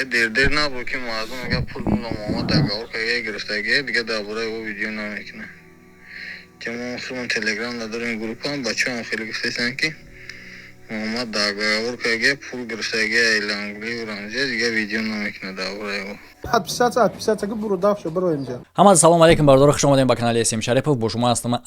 دیر نبود که مردم اگر پول نامه دگاه که گرفتگی دیگه درباره او ویدیو نمیکنه. که ما مخصوصا تلگرام نداریم گروپ هم بچه هم خیلی گفتیستن که محمد دگاه که پول گرفتگی ایلانگلی و رمزیه دیگه ویدیو نمیکنه درباره او. подписаться که برو داخل برو اینجا. همه سلام علیکم بردار خوش آمدین به کانال اسیم شریپов. با شما هستم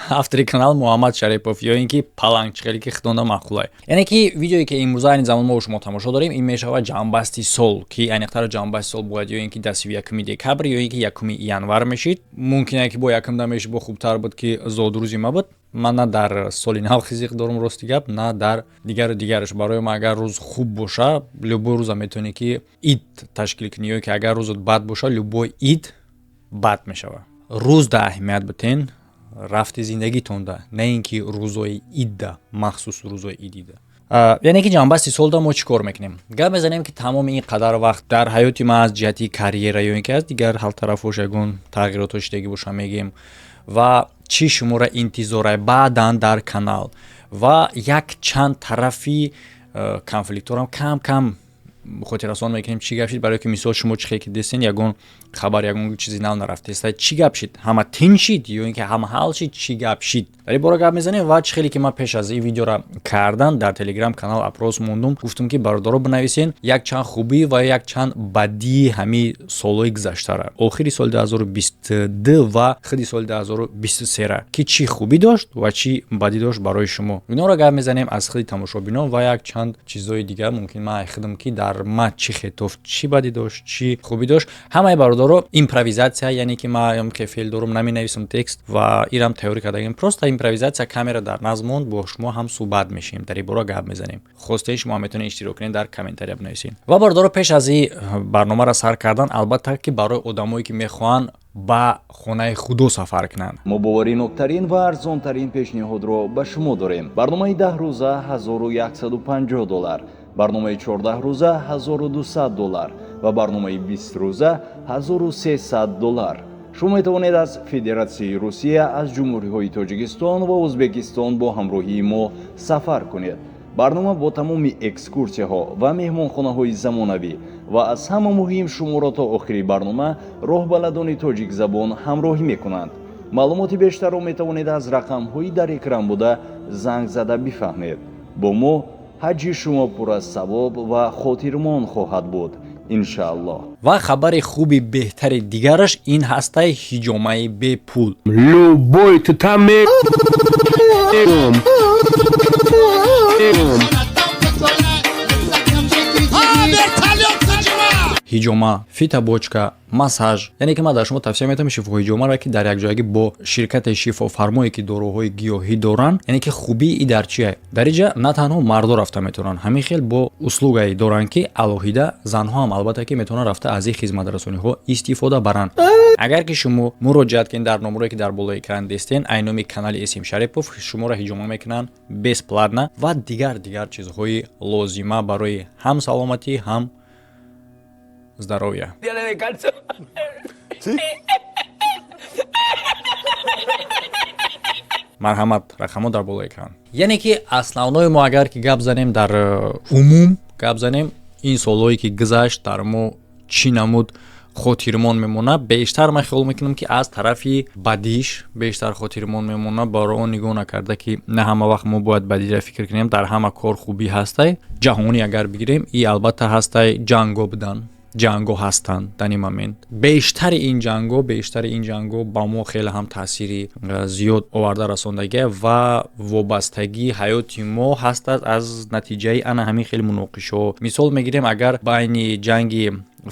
автори канал Муҳаммад Шарипов ё ин ки палангчиқелӣ ки худонда маъқулай. Яъне ки видеое ки имрӯза айни замон мо шумо тамошо дорем ин мешавад ҷанбасти сол ки айниқтар ҷанбасти сол бояд ё ин ки 10 декабр ё ин ки 1 январ мешид. Мумкин ки бо 1 мешид бо хубтар буд ки зодрӯзи мабуд. Ман на дар соли нав хизиқ дорум рости гап, на дар дигараш. Барои ман агар рӯз хуб боша, любой рӯза метавонӣ ки ид ташкил кунӣ ё ки агар рӯзот бад боша, любой ид бад мешавад. Рӯз да аҳамият бутен рафти зиндагитонда, не ин ки рӯзои идда, махсус рӯзои идида. Яъне ки ҷанбасти солда мо чӣ кор мекунем? Гап мезанем ки тамоми ин қадар вақт дар ҳаёти ман аз ҷиҳати карьера ё ин ки аз дигар ҳалтарафош ягон тағйиротҳо шидагӣ боша мегем ва чӣ шуморо интизорай баъдан дар канал ва як чанд тарафи конфликтторам кам хотиррасон мекунем. Чӣ гап шид? Барои ки мисол шумо чӣ хе ки дестен ягон хабар ягон чизи нав нарафтеста, чӣ гап шид? Ҳама тин шид ё ин ки ҳама ҳал шид? Чӣ гап шид? дар ин бора гап мезанем ва чӣ хеле ки ман пеш аз ин видеоро кардан дар телеграм канал апрос мондум, гуфтум ки бародаро бинависен як чанд хубӣ ва як чанд бадии ҳамин солҳои гузаштара, охири соли 2022 ва худи соли 2023 ки чӣ хубӣ дошт ва чӣ бадӣ дошт барои шумо. Иноро гап мезанем аз худи тамошобинон ва як чанд чизҳои дигар мумкин ман айхидам ки дар ман чӣ хетофт, чӣ бадӣ дошт, чӣ хубӣ дошт. Ҳамаи бародаро импровизатсия, яъне ки ман ки феъл дорум наменависам текст ва ирам теорӣ кардагим, просто импровизатсия камера дар назм монд, бо шумо ҳам суҳбат мешим, дар ин бора гап мезанем. Хостаи шумо метавонед иштирок кунед, дар комментария бинависед. Ва бародаро пеш аз ин барномаро сар кардан, албатта ки барои одамое ки мехоҳанд ба хонаи худо сафар кунанд, мо бовариноктарин ва арзонтарин пешниҳодро ба шумо дорем. барномаи 10 рӯза $1150, барномаи 14 рӯза $1200 ва барномаи 20 рӯза $1300. шумо метавонед аз Федератсияи Русия, аз ҷумҳуриҳои Тоҷикистон ва Ӯзбекистон бо ҳамроҳии мо сафар кунед. барнома бо тамоми экскурсияҳо ва меҳмонхонаҳои замонавӣ ва аз ҳама муҳим шуморо то охири барнома роҳбаладони тоҷикзабон ҳамроҳӣ мекунанд. маълумоти бештарро метавонед аз рақамҳои дар экран буда занг зада бифаҳмед. бо мо ҳаҷи шумо пур аз савоб ва хотирмон хоҳад буд, иншааллоҳ. ва хабари хуби беҳтари дигараш ин ҳастаи ҳиҷомаи бепул. Любой ты там ҳиҷома, фитабочка, массаж. Яъне ки ман дар шумо тавсия метавонам шифоҳиҷомаро ки дар якҷоягӣ бо ширкати шифофармое ки дороҳои гиёҳӣ доранд, яъне ки хубии и дар чие? Дар инҷа на танҳо мардо рафта метавонанд, ҳамин хел бо услугае доранд ки алоҳида занҳо ҳам албатта ки метавонанд рафта аз ин хизматрасониҳо истифода баранд. агар ки шумо муроҷиат кунед дар номере ки дар болои экран дестен, айноми канали Эсим Шарипов, шуморо ҳиҷома мекунанд бесплатна ва дигар чизҳои лозима барои ҳам саломатӣ, ҳам здоровья. марҳамат, рақамо дар болои экран. Яъне ки основное мо агар ки гап занем дар умум гап занем, ин солҳое ки гузашт дар мо чӣ намуд хотирмон мемонад, бештар ман хиёл мекунам ки аз тарафи бадиш бештар хотирмон мемонад. барои он нигоҳ накарда ки на ҳама вақт мо бояд бадиро фикр кунем, дар ҳама кор хубӣ ҳастай. ҷаҳонӣ агар бигирем, и албатта ҳастай ҷанго будан, ҷанго ҳастанд дар ин момент. бештари ин ҷанго ба мо хеле ҳам таъсири зиёд оварда расондагӣ ва вобастагии ҳаёти мо ҳастад аз натиҷаи ана ҳамин хеле муноқишаҳо. мисол мегирем, агар байни ҷанги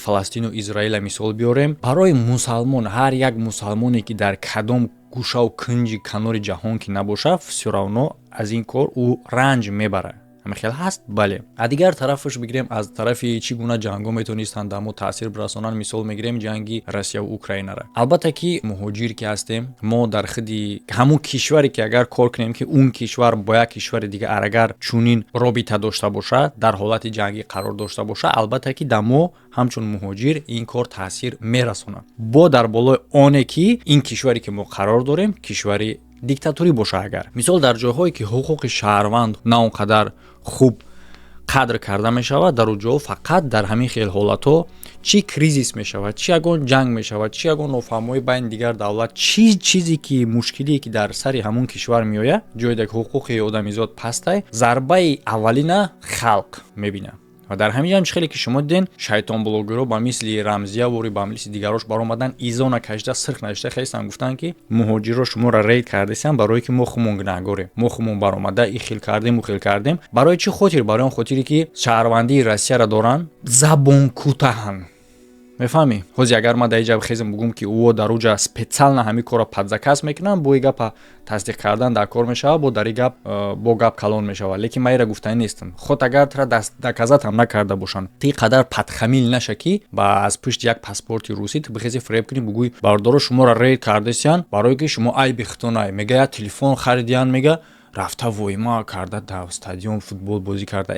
Фаластину Израила мисол биёрем, барои мусалмон, ҳар як мусалмоне ки дар кадом гӯшаву кунҷи канори ҷаҳон ки набоша, всё равно аз ин кор ӯ ранҷ мебарад. ҳама хел ҳаст, бале. А дигар тарафаш бигирем, аз тарафи чӣ гуна ҷанго метавонистанд дар мо таъсир бирасонанд. мисол мегирем ҷанги Россияву Украинара. албатта ки муҳоҷир ки ҳастем, мо дар худи ҳамун кишваре ки агар кор кунем ки он кишвар бо як кишвари дигар агар чунин робита дошта боша, дар ҳолати ҷангӣ қарор дошта боша, албатта ки дар мо ҳамчун муҳоҷир ин кор таъсир мерасонад. бо дар болои оне ки ин кишваре ки мо қарор дорем кишвари диктатурӣ боша. агар мисол дар ҷойҳое ки ҳуқуқи шаҳрванд на он қадар хуб қадр карда мешавад дар уҷо фақат дар ҳамин хел ҳолатҳо чӣ кризис мешавад, чӣ ягон ҷанг мешавад, чӣ ягон нофаҳмоӣ байни дигар давлат, чӣ чизе ки мушкилие ки дар сари ҳамон кишвар меояд, ҷойде ки ҳуқуқи одамизод пастай, зарбаи аввалина халқ мебинад. ва дар ҳамин ҷамъ хеле ки шумо диден шайтон блогерҳо ба мисли Рамзиявори ба мисли дигарош баромадан изона кашида сирқ нашида хестан гуфтанд ки муҳоҷирро шуморо рейд кардесам барое ки мо хумон гунаҳгорем, мо хумон баромада и хел кардем у хел кардем. Барои чӣ хотир? Барои он хотире ки шаҳрвандии Россияро доранд забонкутаҳанд. мефаҳмӣ? ҳозир агар ман дар ин ҷо бихезам бугум ки ӯ дар уҷа специально ҳамин корро падзакас мекунанд, бо ин гапа тасдиқ кардан дар кор мешавад, бо дар ин гап бо гап калон мешавад. Лекин ман инра гуфтанӣ нестам. Ход агар тра доказат ҳам накарда бошанд, ти қадар падхамил наша ки ба аз пушти як паспорти русӣ ту бихези фреб кунӣ, бугӯй бардоро шуморо рейд кардесиян, барое ки шумо айби хитонай. Мега я телефон харидиян, мега рафта воима карда дар стадион футбол бозӣ карда.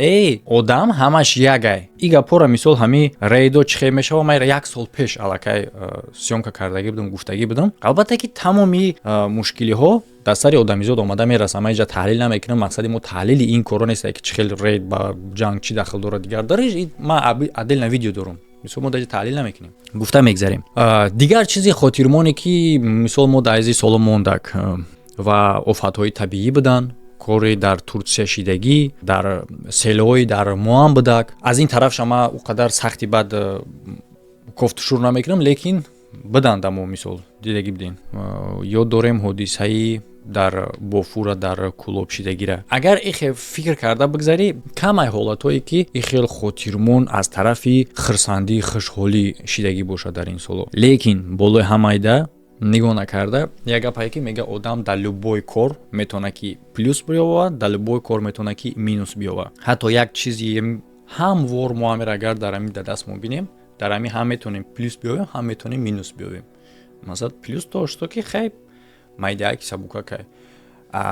Одам ҳамаш ягай. И гапора мисол ҳами рейдо чӣ хел мешава, ман як сол пеш аллакай сёмка кардагӣ будам, гуфтагӣ будам. Албатта ки тамоми мушкилиҳо дар сари одамизод омада мерасад. Ман инҷа таҳлил намекунам, мақсади мо таҳлили ин коро нест ки чӣ хел рейд ба ҷанг чӣ дахл дорад дигар дориш. Ман отдельно видео дорам. Мисол мо даҷа таҳлил намекунем. Гуфта мегзарем. Дигар чизи хотирмоне ки мисол мо дар изи сола мондак ва офатҳои табиӣ буданд, кори дар Турсия шидагӣ, дар селҳои дар Муан будак. Аз ин тараф шама у қадар сахти бад кофтушур намекунам, лекин буданд мо мисол дидагӣ будем. Ёд дорем ҳодисаи дар Бофура дар Кулобшидагира. Агар ихе фикр карда бигзарӣ, камай ҳолатҳое ки ихел хотирмон аз тарафи хирсандӣ, хушҳолӣ шидагӣ бошад дар ин соло. Лекин болои ҳамайда нигоҳ накарда, як гапае ки мега одам дар любой кор метавона ки плюс биёвад, дар любой кор метавона ки минус биёвад. Ҳатто як чизи ҳамвор мо ҳамеро агар дар ҳамин даст мо бинем, дар ҳамин ҳам метавонем плюс биёвем, ҳам метавонем минус биёвем. Масалан плюс дошто ки хай майдааки сабукакай.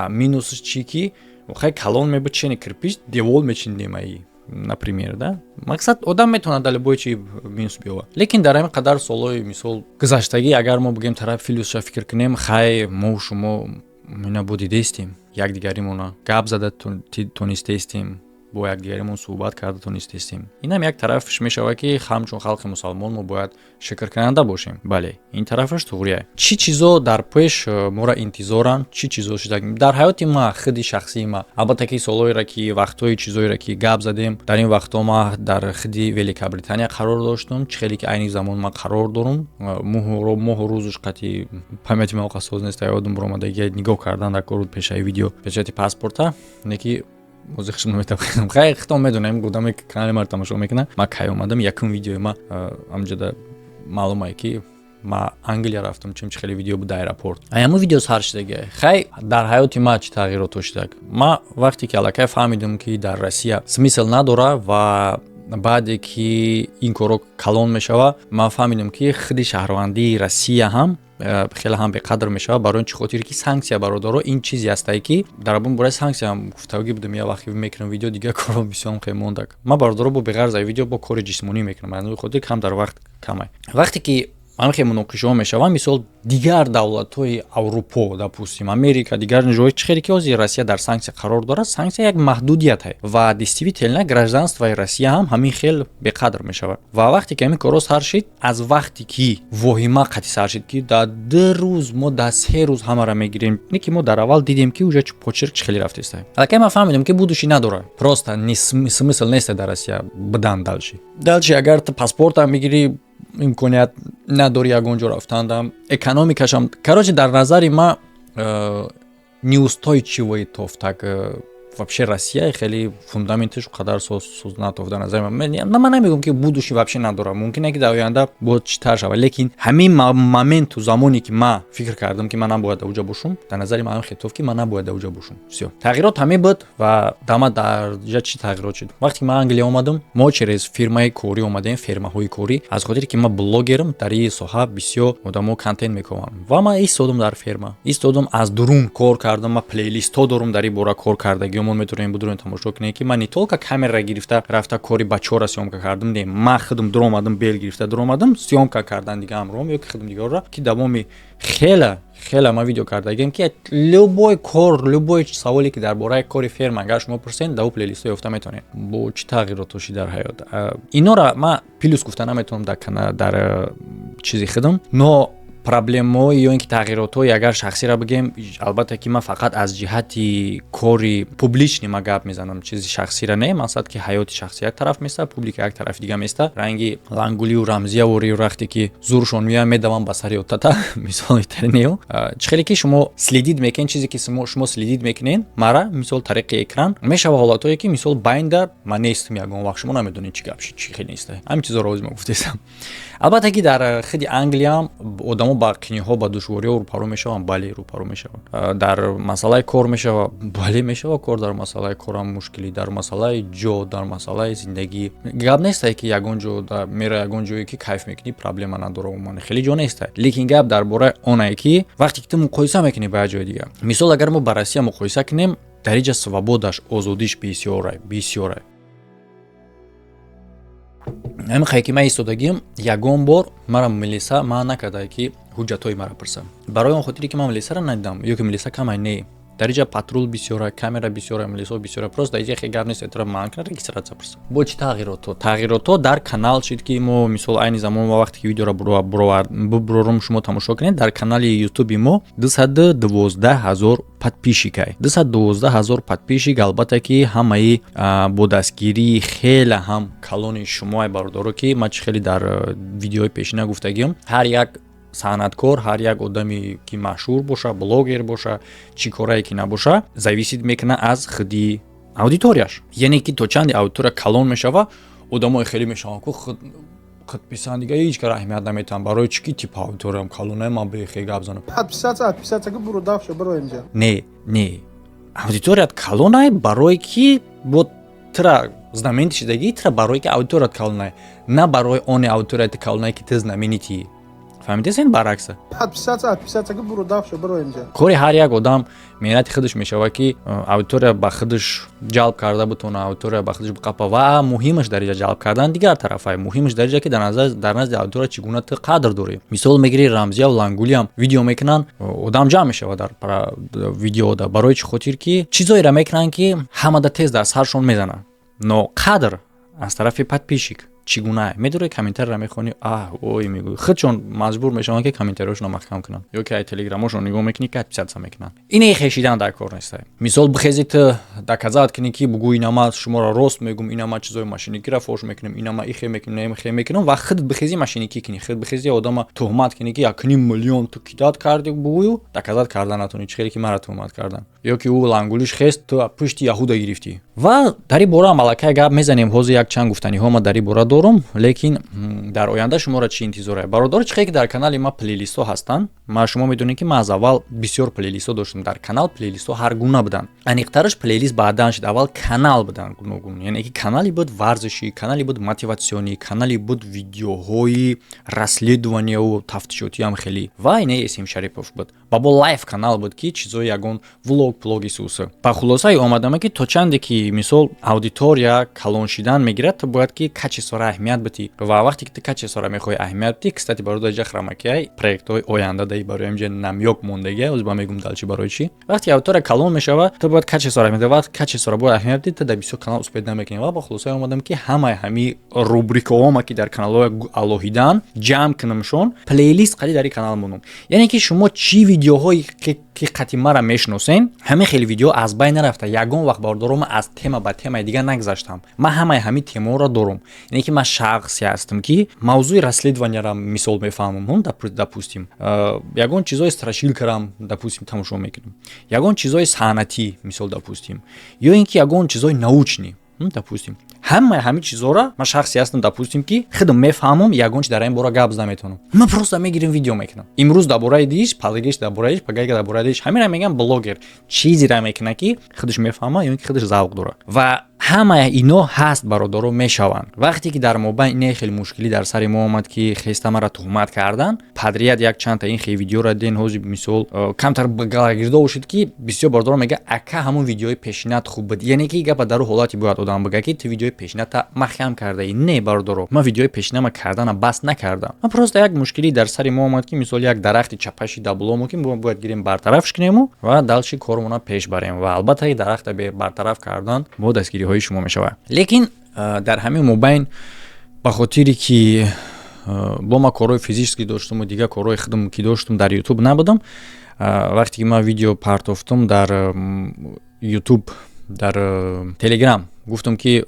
Минусш чӣ ки хай калон мебичени кирпич, девол мечиндем аи. Например, да? Мақсад одам метавонад дар любой чӣ минус биёвад. Лекин дар ҳамин қадар солҳои мисол гузаштагӣ агар мо бигем тарафи плюсша фикр кунем, хай мо шумо мина будидестем, якдигаримона гап зада тонистестем, бо якдигаримон суҳбат карда тонистестем. Инам як тарафш мешавад ки ҳамчун халқи мусалмон мо бояд шукркунанда бошем. Бале, ин тарафаш туғрия. Чӣ чизо дар пеш мора интизоранд, чӣ чизо шуда дар ҳаёти ма, худи шахсии ма. Албатта ки солҳоеро ки вақтҳои чизоеро ки гап задем, дар ин вақтҳо ма дар худи Великобритания қарор доштум, чӣ хеле ки айни замон ма қарор дорум. Моҳу рӯзуш қати памяти ма оқасоз нест, ёдум буромадаги нигоҳ кардан дар кор пешаи видео печати паспорта, неки музихшим наметавонам. Хай хитон медонем, будаме ки канали ма тамошо мекунам. Ма кай омадам, якум видеои ма амҷода маълумае ки ма Англия рафтам, чӣ хеле видео буд аэропорт. Аяму видео сар шидаги. Хай дар ҳаёти ма чӣ тағйирот шудаг. Ма вақте ки аллакай фаҳмидам ки дар Россия смисл надора ва баъде ки ин коро калон мешава, ма фаҳмидам ки худи шаҳрвандии Россия ҳам хеле ҳам беқадр мешавад. Барои чӣ хотир ки санксия бародаро ин чизе астае ки дар бун бораи санксия ҳам гуфтагӣ будем, я вақте мекунам видео дига коро бисёр хеле мондак. Ма бародаро бо беғарз видео бо кори ҷисмонӣ мекунам, аз хотир кам дар вақт камай. Вақте ки ҳамин муноқишаҳо мешаванд, мисол дигар давлатҳои Аврупо, допустим Америка, дигар ҷои чӣ хеле ки ҳозир Россия дар санксия қарор дорад, санксия як маҳдудият ҳай ва действително гражданствои Россия ҳам ҳамин хел беқадр мешавад. Ва вақте ки ҳамин коро сар шид, аз вақте ки воҳима қати сар шид ки дар 2 рӯз мо дар 3 рӯз ҳамаро мегирем, не ки мо дар аввал дидем ки уже почерк чӣ хеле рафтестай. Аллакай ман фаҳмидам ки будуши надорад, просто смисл нест дар Россия будан далши агар ту паспортам мегирӣ, имконият надори ягон ҷо рафтандам, экономикашам короче дар назари ма неустойчивый тофтак вообще Россия хеле фундаментиш қадар соз натофта назари ман намегӯям ки будуши вообще надора, мумкине ки дар оянда бояд читар шавад, лекин ҳамин моменту замоне ки ман фикр кардам ки ман набояд дар уҷа бошум, дар назари ман хитоф ки ман набояд дар уҷа бошум. Всё тағйирот ҳамин буд ва дама дар ҷа чӣ тағйирот шуд. Вақте ки ман Англия омадам, мо через фирмаи корӣ омадем, фермаҳои корӣ, аз хотире ки ман блогерам, дар ин соҳа бисёр одамо контент мекунам ва ман истодам дар ферма, истодам аз дурун кор кардам, ман плейлистҳо дорам дар ин бора кор кардагиам ёмон метавонем будурен тамошо кунем ки ман не толка камера гирифта рафта кори ба чора съёмка кардам не ман худам дуромадам бел гирифта дуромадам съёмка кардан дига амром ё ки худам дигарра ки давоми хела ма видео кардагем ки любой кор любой саволе ки дар бораи кори ферма агар шумо пурсен дар плейлистҳо ёфта метавонед бо чӣ тағйиротоши дар ҳаёт инора ма плюс гуфта наметавонам дар чизи худам но проблемаҳои ё ин ки тағйиротҳои агар шахсиро бигем албатта ки ман фақат аз ҷиҳати кори публични ма гап мезанам чизи шахсиро не мақсад ки ҳаёти шахси як тараф места публика як тарафи дига места ранги лангулию рамзияву рехте ки зуршон меям медавам ба сари оттата мисол итаринео чихеле ки шумо следид мекунед чизе ки шумо следид мекунед мара мисол тариқи экран мешава ҳолатое ки мисол байнда ман нестам ягон вақт шумо намедонед чӣ гапши чӣ хел неста ҳамин чизоро озима гуфтесам албатта ки дар худи англия одамо ба қиниҳо ба душвориҳо рӯпарӯ мешаванд бале рӯпарӯ мешаванд дар масъалаи кор мешава бале мешава кор дар масъалаи корам мушкилӣ дар масъалаи ҷо дар масъалаи зиндагӣ гап нестае ки ягон ҷо мера ягон ҷое ки кайф мекунӣ проблема надора умуман хеле ҷо нестае лекин гап дар бораи онае ки вақте ки ту муқоиса мекунӣ ба як ҷои дига мисол агар мо ба Россия муқоиса кунем дариҷа свободаш озодиш бисёре ҳамин хай ки ман истодагим ягон бор мара милиса ман накардае ки ҳуҷҷатҳои мара пурсам барои он хотире ки ман милисаро надидам ё ки милиса камай не дариҷа патрул бисёра камера бисёра милисо бисёра просто дариҷа хе гап нест эътироф ман кунад регистратсия пурсам бо чӣ тағйиротҳо дар канал шид ки мо мисол айни замон ва вақте ки видеоро бурорум шумо тамошо кунед дар канали ютуби мо 212,000 подписчикай 212,000 подписчик албатта ки ҳамаи бо дастгирии хеле ҳам калони шумои бародаро ки ман чӣ хеле дар видеои пешина гуфтагим ҳар як санъаткор ҳар як одаме ки машҳур боша блогер боша чӣ корае ки набоша зависид мекунад аз худи аудиторияш яъне ки то чанде аудитория калон мешава одамои хеле мешаванд ки худписандига ҳеҷ кара аҳамият наметиҳам барои чӣ ки типи аудиториям калонаи ман бехе гап занам Отписаться бuro давшо бiro инҷа не аудиторият калонай барое ки бо тра знаменити шидагӣ тра барое ки аудиторият калонай на барои оне аудиторияти калонае ки ты знаменитӣ фаҳмидесен баръакса отписаться buro давшо biro инҷа кори ҳар як одам меҳнати худаш мешава ки аудитория ба худаш ҷалб карда бутона аудитория ба худаш биқапа ва муҳимаш дариҷа ҷалб кардан дигар тарафай муҳимаш дариҷа ки дар назди аудитория чӣ гуна ту қадр дорӣ мисол мегири рамзия ва лангулиам видео мекунанд одам ҷамъ мешава дар видеода барои чӣ хотир ки чизоеро мекунанд ки ҳамада тез дар саршон мезананд но қадр аз тарафи подписчик чӣ гуна медуре комментарро мехони ой мегӯй худшон маҷбур мешаванд ки комментарҳошонро маҳкам кунанд ё ки ай телеграмошон нигоҳ мекунӣ ки отписаться мекунанд ине хешидан дар кор нестае мисол бихези ту доказат кунӣ ки бугӯ инама шуморо рост мегӯм инама чизои машиникиро фош мекунем инама ихе мекунем ихе мекунем ва худ бихези машиники кунӣ худ бихези одама туҳмат кунӣ ки 1,5 миллион ту кидат карди бугӯю доказат карда натонӣ чӣ хеле ки мара туҳмат кардан ё ки ӯ лангулиш хест ту пушти яҳуда гирифтӣ ва дар ин бора малакай гап мезанем ҳозир як чанд гуфтаниҳо ма дар ин бора дорам лекин дар оянда шуморо чӣ интизоре бародаро чӣ хеле ки дар канали ма плейлистҳо ҳастанд ма шумо медонед ки ман аз аввал бисёр плейлистҳо доштам дар канал плейлистҳо ҳар гуна буданд аниқтараш плейлист баъдан шуд аввал канал буданд гуногун яъне ки канали буд варзишӣ канали буд мотиватсионӣ канали буд видеоҳои расследованияву тафтишотӣ ҳам хеле ва ине Эсим Шарипов буд бабо лайв канал буд ки чизои ягон влоги сусу ба хулосаи омадаме ки то чанде ки мисол аудитория калон шидан мегирад то бояд ки качи сора аҳамият битӣ ва вақте ки ту качи сора мехоҳӣ аҳамият битӣ кстати бародар ҷахрамакияй проектҳои оянда даи барои ҳамҷа намёк мондагия оз ба мегум далчи барои чӣ вақте аудитория калон мешава то бояд качи сора аҳамият ва качи сора бояд аҳамият битӣ то дар бисёр канал успед намекунӣ ва ба хулосаи омадам ки ҳамаи ҳами рубрикаҳома ки дар каналҳои алоҳидан ҷамъ кунамшон плейлист қади дар ин канал монум яъне ки шумо чӣ видеоҳои ки қати мара мешиносен ҳамин хеле видео аз байн нарафта ягон вақт бародаро аз тема ба темаи дига нагзаштам ман ҳамаи ҳамин темаҳоро дорам яъне ки ман шахсе ҳастам ки мавзӯи расследованияро мисол мефаҳмам допустим ягон чизои страшилкарам допустим тамошо мекунам ягон чизои санъатӣ мисол допустим ё ин ки ягон чизои научнӣ допустим ҳамаи ҳамин чизоро ман шахсе ҳастам допустим ки худам мефаҳмам ягон чи дар ин бора гап зада метавонам ман просто мегирим видео мекунам имрӯз дар бораи диш палгиш дар бораи диш пагайга дар бораи диш ҳаминро мегам блогер чизеро мекуна ки худаш мефаҳма ё ин ки худаш завқ дора ва ҳамаи ино ҳаст бародаро мешаванд. Вақте ки дар мобайн ине хеле мушкилӣ дар сари мо омад ки хеста мара туҳмат кардан, падрият як чандта ин хе видеоро ден ҳози мисол камтар галагирдо бошед ки бисёр бародаро мега ака ҳамун видеои пешинат хуб буд. Яъне ки гапа дар ҳолати бояд одам бага ки ту видеои пешината маҳкам кардаӣ. Не бародаро, ман видеои пешинама кардана бас накардам. Ман просто як мушкилӣ дар сари мо омад ки мисол як дарахти чапаши дабломо ки мо бояд гирем бартарафш кинему ва далши кормона пеш барем ва албатта ин дарахта бартараф кардан бо дастгириҳои шумо мешавад. Лекин дар ҳамин мобайн ба хотире ки бо ма корҳои физически доштуму дигар корҳои худам ки доштум дар YouTube набудам. Вақте ки ман видео партофтум дар YouTube дар Telegram гуфтам ки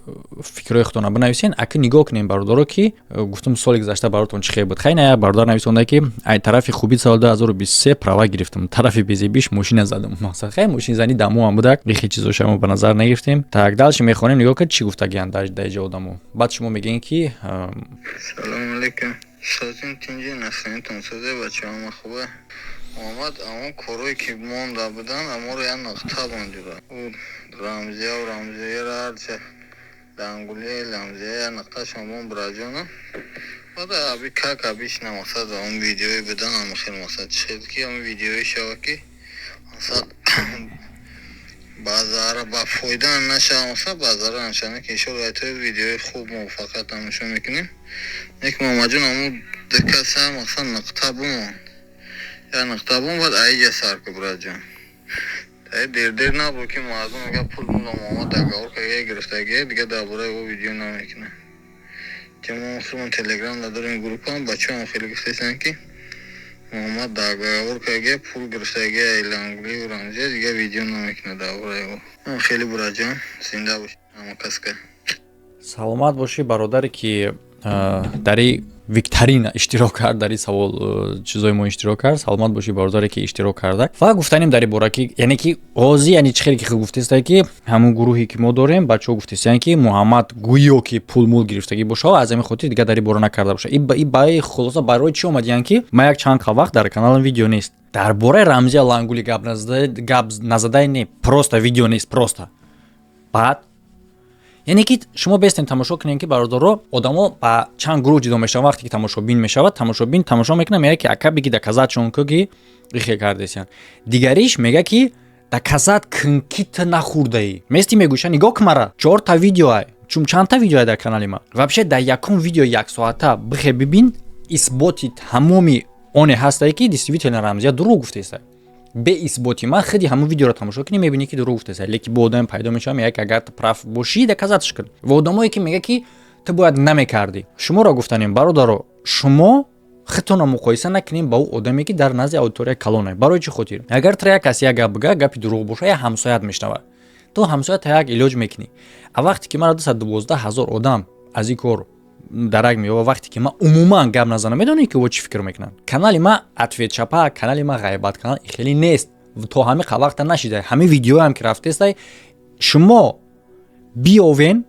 фикрҳои худтона бинависен, ака нигоҳ кунем бародаро ки гуфтам соли гузашта баротон чӣ хел буд. Хай на як бародар нависонда ки ай тарафи хуби соли 2023 права гирифтам, тарафи безебиш машина задам. Масалан хай машинзанӣ дамо ам будак, ихе чизоша мо ба назар нагирифтем. Так дальше мехонем нигоҳ кунед чӣ гуфтагиан дар ҷо одамо. Баъд шумо мегӯед ки салом алейкум. Созин тинҷи наслинтон сазе бачаҳома хубе. Омад амон корҳое ки монда будан аморо як нуқта бондира. рамзияро ҳарча дангулия рамзия як нуқта шамон бураҷона. Бада аби как абиш намақсад он видеои будан ама хел мақсад чиҳед ки он видеои шава ки мақсад баъзара ба фоида нашава мақсад баъзара нашана ки иншоалло айтои видеои хуб муваффақият намошон мекунем. Ек мамаҷон амон диккаса мақсад нуқта бумон. Я нуқта бум бад айҷа сар ки бураҷон. Дер набуд ки мардум агар пул номомад договор карда гирифтагӣ дига дар бораи ӯ видео намекунад. Ки мо худмон телеграм надорем группам бачаҳам хеле гуфтаистанд ки момад договор карда пул гирифтагӣ айлангули рамзия дига видео намекунад дар бораи ӯ. Хеле бураҷон зинда бош. Ама каска. саломат бошӣ бародаре ки дари викторина иштирок кард, дар ин савол чизои мо иштирок кард. Саломат бошӣ бародаре ки иштирок карда. Фақат гуфтанем дар ин бора ки яъне ки ҳозир яъне чӣ хеле ки худ гуфтаистед ки ҳамун гурӯҳе ки мо дорем бачаҳо гуфтаистанд ки Муҳаммад гӯё ки пул мул гирифтагӣ бошад аз ҳамин хотир дигар дар ин бора накарда бошад. И ба хулоса барои чӣ омадиянд ки ман як чанд вақт дар каналам видео нест. Дар бораи Рамзия Лангули гап назадай не, просто видео нест, просто. Баъд яъне ки шумо бестем тамошо кунем ки бародаро одамо ба чанд гурӯҳ ҷудо мешаванд. Вақте ки тамошобин мешавад, тамошобин тамошо мекунад, мега ки ака биги доказатшон ки ихе кардесян. Дигариш мега ки доказат кун ки ту нахурдаӣ. Мести мегӯша нигоҳ кун мара 4 та видео ай. Чум чанд та видео ай дар канали ман. Вообще дар якум видео 1 соата бихе бибин исботи тамоми оне ҳастае ки действительно Рамзия дурӯғ гуфтааст. Бе исботи ман худи ҳамун видеоро тамошо кунӣ мебинӣ ки дурӯғ гуфтааст. Лекин бо одаме пайдо мешавад мега ки агар ту прав бошӣ доказатш кун. Ва одамое ки мега ки ту бояд намекардӣ. Шуморо гуфтанем бародаро, шумо худтонро муқоиса накунем ба ӯ одаме ки дар назди аудитория калон ай. Барои чӣ хотир? Агар ту як каси як гап бигӯяд, гапи дурӯғ боша, я ҳамсоят мешнавад. Ту ҳамсоят як илоҷ мекунӣ. А вақте ки мара 212,000 одам аз ин кор дарак меёба, вақте ки ман умуман гап назанам, медонӣ ки ва чӣ фикр мекунанд? Канали ман ответ чапа, канали ман ғайбат канал хеле нест. То ҳами вақта нашидай. Ҳами видеоам ки рафтестай, шумо биёвен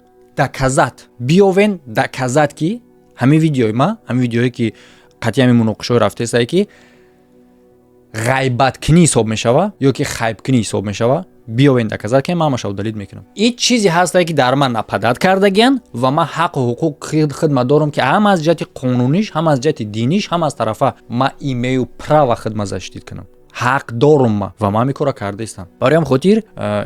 доказат ки ҳами видеои ман, ҳами видеое ки қатъи ҳами муноқишаҳо рафтестай ки ғайбаткунӣ ҳисоб мешава ё ки хайбкунӣ ҳисоб мешава, биёвен доказат ки ман машав далид мекунам. Ин чизе ҳастае ки дар ман нападат кардагиян ва ман ҳаққу ҳуқуқ хидмат дорам ки ҳам аз ҷиҳати қонуниш, ҳам аз ҷиҳати диниш, ҳам аз тарафа ман имею права хидмат заштид кунам. ҳақ дорум ман ва ман ҳамин корро кардаистам. Барои ҳам хотир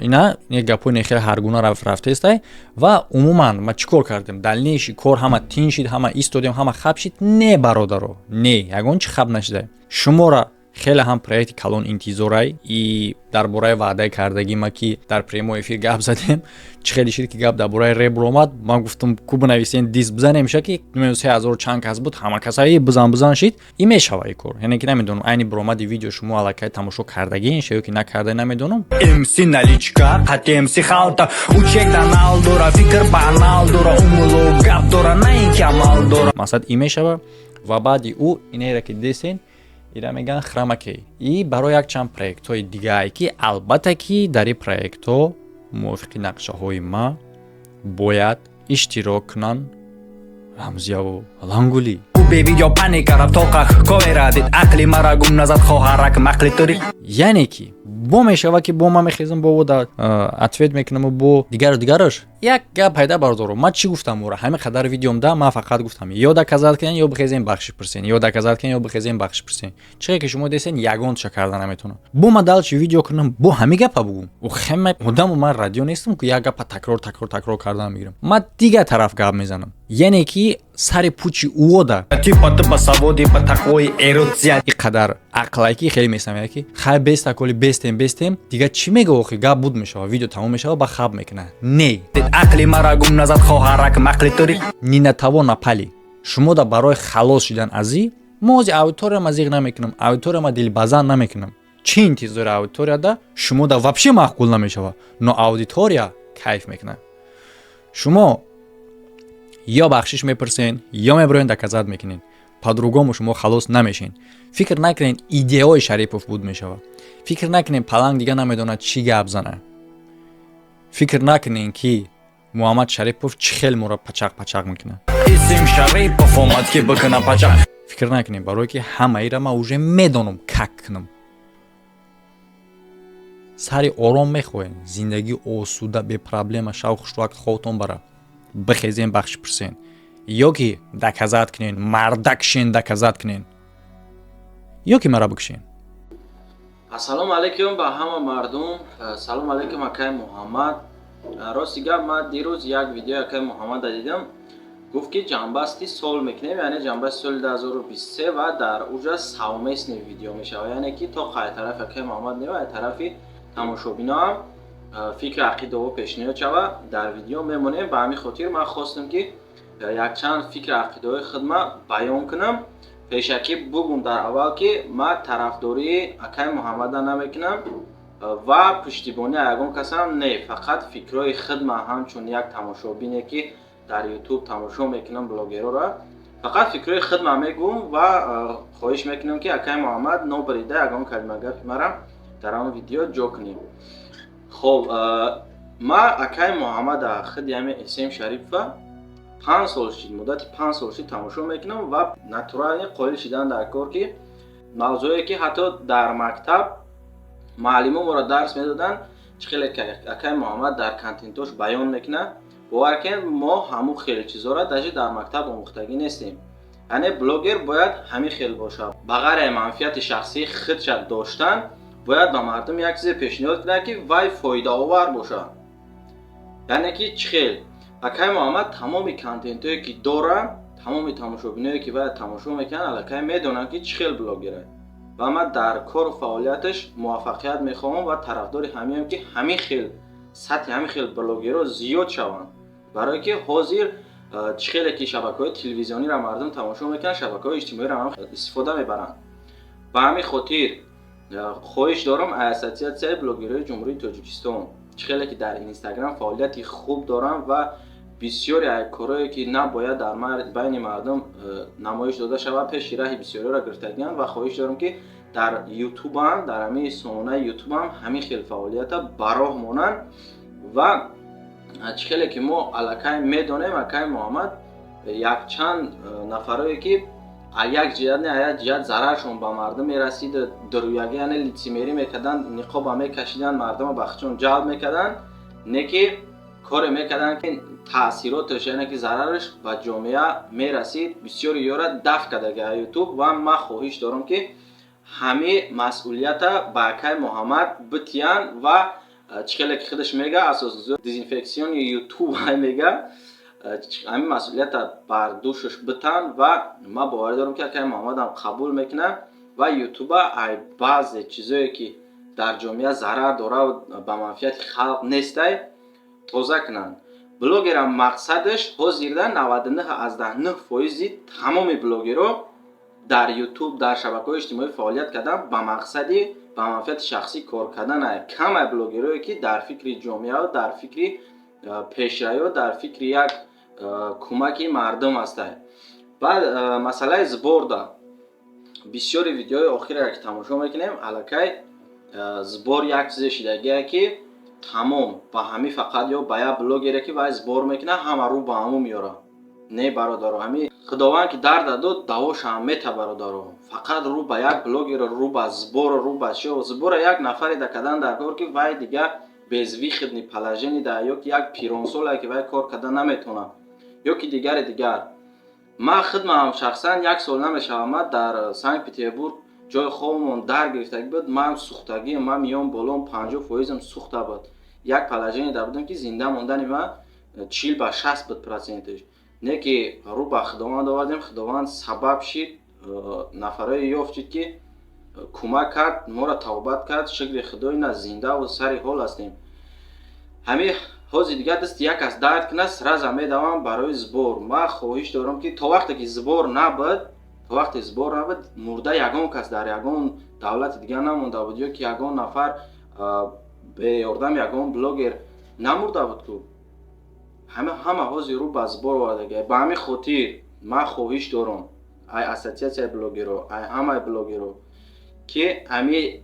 ина як гапҳои нехел ҳаргуна рафтестай ва умуман ма чӣ кор кардем? Дальнейши кор ҳама тин шид, ҳама истодем, ҳама хаб шид? Не бародаро, не, ягон чӣ хаб нашидай. Шуморо хеле ҳам проекти калон интизорай и дар бораи ваъдаи кардагӣ ма ки дар прямой эфир гап задем, чӣ хеле шид ки гап дар бораи ребро омад, ман гуфтам ку бинависен дист бизанем ша ки 3000 чанд кас буд, ҳама касаи бизан шид. И мешава ин кор. Яъне ки намедонам айни баромади видео шумо аллакай тамошо кардагин ё ки накарда намедонам. MC наличка, қати MC халта, учек данал дора, фикр банал дора, умуло гап дора, на ин ки амал дора. Масад ин мешава ва баъди ӯ инера ки десен ира меган храмакей. И барои якчанд проектҳои дигар ки албатта ки дар ин проектҳо мувофиқи нақшаҳои ма бояд иштирок кунанд Рамзия Лангули. به ویدیو پنی کرد توقع کویرا دید عقلی مرا گم نزد خواهرک مقلی طریق یعنی کی бо мешава ки бо ма мехезам бо да ответ мекунам бо дигараш як гап пайда бардору ма чӣ гуфтам ора ҳами қадар видеомда ма фақат гуфтам ё доказат кунен ё бихезем бахшиш пирсен ё доказат кунен ё бихезем бахшиш пирсен чире ки шумо десен ягонча карда наметонам бо ма далчи видео кунам бо ҳами гапа бугум охема одаму ман радио нестам ки як гапа такрор карда мегирам ма дига тараф гап мезанам яъне ки сари пучи уода типа саводи ба тақвои эротсия иқадар ақлай ки хеле месамая ки хай беста коли бестем дига чӣ мега охи гап буд мешава видео тамом мешава ба хаб мекуна не ақли мара гум назад хоҳарак мақли тори ни натавона пали шумо да барои халос шудан аз и мо ози аудитория ма зиқ намекунам аудитория ма дилбазанд намекунам чӣ интизори аудитория да шумо да вообще маъқул намешава но аудитория кайф мекуна шумо ё бахшиш мепирсен ё мебироен доказат мекунен по-другому шумо халос намешен фикр накунен идеои Шарипов буд мешава фикр накунен паланг дига намедонад чӣ гап зана фикр накунен ки Муҳаммад Шарипов чӣ хел моро пачақ мекуна исм Шарипов омад ки бикуна пачақ фикр накунен барое ки ҳамаира ман уже медонам как кунам сари ором мехоҳем зиндагӣ осуда бепроблема шавқу шувақ хотон бара бихезем бахши пирсен ё ки доказат кунен мардак шен доказат кунен ё ки мара бикушен ассалому алайкум ба ҳама мардум салому алайкум акай Муҳаммад рости гап ман дирӯз як видео акай Муҳаммада дидам гуфт ки ҷанбасти сол мекунем яъне ҷанбасти соли 2023 ва дар уҷа савмесни видео мешава яъне ки то қай тарафи акай Муҳаммад не ва тарафи тамошобиноам фикр ақидово пешниҳод шава дар видео мемонем ба ҳамин хотир ман хостам ки якчанд фикр ақидои худма баён кунам пешакӣ бугум дар аввал ки ман тарафдории акай Муҳаммада намекунам ва пуштибони ягон касам не фақат фикрои худма ҳамчун як тамошобине ки дар YouTube тамошо мекунам блогерора фақат фикрои худма мегӯм ва хоҳиш мекунам ки акай Муҳаммад нобарида ягон калима гапи мара дар он видео ҷо кунем хоб ма акай Муҳаммада худи ҳамин исм Шарипова 5 сол шид муддати 5 сол шид тамошо мекунам ва натурали қоил шидан дар кор ки мавзӯе ки ҳатто дар мактаб муаллимон моро дарс медодан чӣ хеле акай Муҳаммад дар контентош баён мекуна бовар кунед мо ҳамун хеле чизора даже дар мактаб омӯхтагӣ нестем яъне блогер бояд ҳамин хел бошад ба ғайри манфиати шахсии худша доштан бояд ба мардум як чизе пешниҳод кунад ки вай фоидаовар бошад яъне ки чӣ хел акай Муҳаммад тамоми контентое ки дора тамоми тамошобиное ки вай тамошо мекунад аллакай медонанд ки чӣ хел блогера ва ман дар кору фаъолияташ муваффақият мехоҳам ва тарафдори ҳамеам ки ҳамин хел сатҳи ҳамин хел блогерҳо зиёд шаванд барое ки ҳозир чӣ хеле ки шабакаҳои телевизиониро мардум тамошо мекунанд шабакаҳои иҷтимоиро ҳам истифода мебаранд ба ҳамин хотир хоҳиш дорам ассотсиатсияи блогерҳои ҷумҳурии Тоҷикистон чӣ хеле ки дар Инстаграм фаъолияти хуб доранд ва бисёре корое ки набояд дар байни мардум намоиш дода шавад пеши раҳи бисёриро гирифтагианд ва хоҳиш дорам ки дар YouTube ҳам дар ҳамин сомонаи YouTube ҳам ҳамин хел фаъолията ба роҳ монанд ва чӣ хеле ки мо аллакай медонем акай Муҳаммад якчанд нафарое ки як ҷиҳат не як ҷиҳат зараршон ба мардум мерасид дуруягӣ яъне лицемерӣ мекарданд ниқоба мекашиданд мардумо ба худшон ҷалб мекарданд не ки коре мекарданд ки таъсироташ яъне ки зарараш ба ҷомеа мерасид бисёри ёра дафт кардаги YouTube ва ман хоҳиш дорам ки ҳамин масъулията ба акай Муҳаммад битиянд ва чӣ хеле ки худаш мега асоси дезинфексиони YouTube мега ҳамин масъулията бар душаш битанд ва ман боварӣ дорам ки акай Муҳаммадам қабул мекуна ва YouTube ай баъзе чизое ки дар ҷомеа зарар дора ба манфиати халқ нестай тоза кунанд блогерам мақсадаш ҳозирда 99% тамоми блогерҳо дар YouTube дар шабакаҳои иҷтимоӣ фаъолият кардан ба мақсади ба манфиати шахсӣ кор кардан камай блогерое ки дар фикри ҷомеа дар фикри пешравӣ дар фикри як кӯмаки мардум ҳастанд баъд масъалаи зборда бисёри видеои охиреро ки тамошо мекунем аллакай збор як чизе шидагие ки тамом ба ҳамин фақат ё ба як блогере ки вай збор мекуна ҳама рӯ ба ҳамон меёрад не бародаро, ҳами худованд ки дар дадод давошам мета бародаро. Фақат рӯ ба як блогер, рӯ ба збор, рӯ ба шо збора як нафаре да кадан дар кор ки вай дига без виходни положение да ё ки як пиронсола ки вай кор кадан наметона ё ки дигар. Ма хидмам шахсан 1 сол намешавад дар Санкт Петербург ҷои хобмон дар гирифтагӣ буд. Ман сухтагӣ, ман миём болом 50% сухта буд. Як положение да будам ки зинда мондани ма 40 ба 60%. Не ки рӯ ба худованд овардем, худованд сабаб шид, нафарое ёфтид ки кӯмак кард, моро тавбат кард, шукри худои на зиндаву сари ҳол ҳастем. Ҳами ҳозир дига дасти як кас дард кунад, сразу медавам барои збор. Ма хоҳиш дорам ки то вақте ки збор набуд, мурда ягон кас дар ягон давлати дига намонда буд ё ки ягон нафар беёрдам ягон блогер намурда буд ку. ҳама ҳозир рӯ ба збор овардагӣ. Ба ҳамин хотир ман хоҳиш дорам ай ассотсиатсияи блогеро, ай ҳамаи блогеро ки ҳами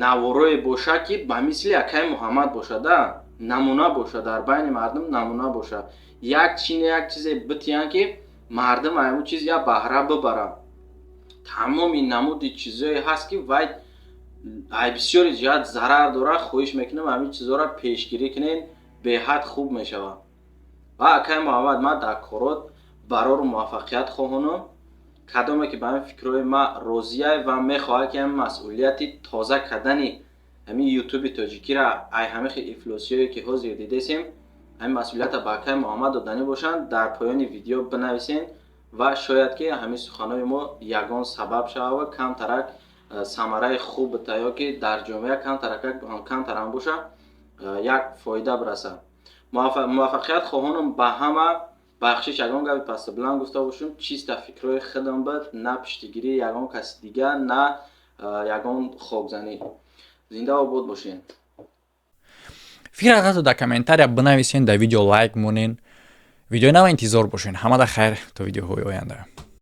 наворое боша ки ба мисли акай Муҳаммад боша да, намуна боша, дар байни мардум намуна боша. Як чизе битиян ки мардум ҳамун чиз я баҳра бибара. Тамоми намуди чизое ҳаст ки вай ай бисёри ҷиҳат зарар дора. Хоҳиш мекунам ҳамин чизоро пешгирӣ кунен, беҳад хуб мешавад. Ва акай Муҳаммад, ман дар корот барору муваффақият хоҳонам. Кадоме ки ба ҳамин фикрҳои ма розия ва мехоҳад ки ҳамин масъулияти тоза кардани ҳамин ютуби тоҷикиро ай ҳамин хел ифлосиёе ки ҳозир дидесем, ҳамин масъулиятро ба акай Муҳаммад доданӣ бошанд. Дар поёни видео бинависен ва шояд ки ҳамин суханои мо ягон сабаб шавад ва камтарак самараи хуб бита ё ки дар ҷомеа камтарак боша, як фоида бирасад. Муваффақият хоҳонам ба ҳама. Бахшиш ягон габи пасту биланд гуфта бошум. Чиста фикрҳои худам буд, на пиштигирии ягон каси дига, на ягон хокзанӣ. Зинда обод бошен. Фикратату дар комментария бинависен, дар видео лайк монен. Видеои нав интизор бошен. Ҳамада хайр то видеоҳои оянда.